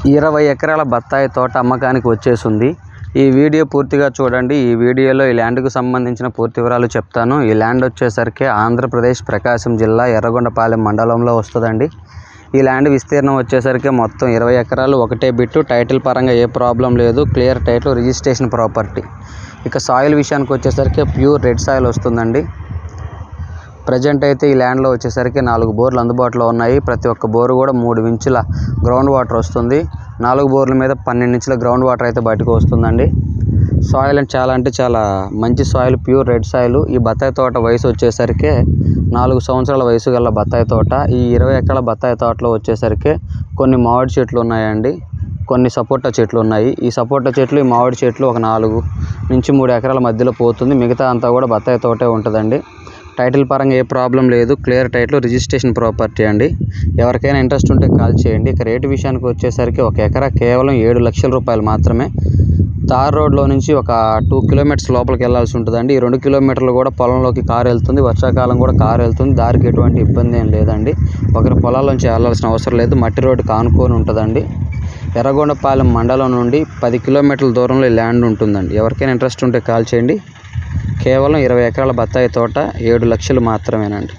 20 ఎకరాల బత్తాయి తోట అమ్మకానికి వచ్చేసింది. ఈ వీడియో పూర్తిగా చూడండి. ఈ వీడియోలో ఈ ల్యాండ్కు సంబంధించిన పూర్తి వివరాలు చెప్తాను. ఈ ల్యాండ్ వచ్చేసరికి ఆంధ్రప్రదేశ్ ప్రకాశం జిల్లా ఎర్రగొండపాలెం మండలంలో వస్తుందండి. ఈ ల్యాండ్ విస్తీర్ణం వచ్చేసరికి మొత్తం 20 ఎకరాలు, ఒకటే బిట్టు. టైటిల్ పరంగా ఏ ప్రాబ్లం లేదు, క్లియర్ టైటిల్, రిజిస్ట్రేషన్ ప్రాపర్టీ. ఇక సాయిల్ విషయానికి వచ్చేసరికి ప్యూర్ రెడ్ సాయిల్ వస్తుందండి. ప్రజెంట్ అయితే ఈ ల్యాండ్లో వచ్చేసరికి 4 బోర్లు అందుబాటులో ఉన్నాయి. ప్రతి ఒక్క బోరు కూడా 3 ఇంచుల గ్రౌండ్ వాటర్ వస్తుంది. 4 బోర్ల మీద 12 ఇంచుల గ్రౌండ్ వాటర్ అయితే బయటకు వస్తుందండి. సాయిల్ అంటే చాలా మంచి సాయిల్, ప్యూర్ రెడ్ సాయిల్. ఈ బత్తాయి తోట వయసు వచ్చేసరికి 4 సంవత్సరాల వయసు గల బత్తాయి తోట. ఈ 20 ఎకరాల బత్తాయి తోటలో వచ్చేసరికి కొన్ని మామిడి చెట్లు ఉన్నాయండి, కొన్ని సపోటా చెట్లు ఉన్నాయి. ఈ సపోటా చెట్లు, ఈ మామిడి చెట్లు ఒక 4 నుంచి 3 ఎకరాల మధ్యలో పోతుంది. మిగతా అంతా కూడా బత్తాయి తోటే ఉంటుందండి. టైటిల్ పరంగా ఏ ప్రాబ్లం లేదు, క్లియర్ టైటిల్, రిజిస్ట్రేషన్ ప్రాపర్టీ అండి. ఎవరికైనా ఇంట్రెస్ట్ ఉంటే కాల్ చేయండి. ఇక రేటు విషయానికి వచ్చేసరికి 1 ఎకరా కేవలం 7 లక్షల రూపాయలు మాత్రమే. తార్ రోడ్లో నుంచి ఒక 2 కిలోమీటర్స్ లోపలికి వెళ్ళాల్సి ఉంటుందండి. ఈ 2 కిలోమీటర్లు కూడా పొలంలోకి కారు వెళ్తుంది. వర్షాకాలం కూడా కారు వెళ్తుంది. దారికి ఎటువంటి ఇబ్బంది ఏం లేదండి. ఒకరి పొలాల్లోంచి వెళ్ళాల్సిన అవసరం లేదు. మట్టి రోడ్డు కానుకొని ఉంటుందండి. ఎర్రగొండపాలెం మండలం నుండి 10 కిలోమీటర్ల దూరంలో ఈ ల్యాండ్ ఉంటుందండి. ఎవరికైనా ఇంట్రెస్ట్ ఉంటే కాల్ చేయండి. కేవలం 20 ఎకరాల బత్తాయి తోట, 7 లక్షలు మాత్రమేనండి.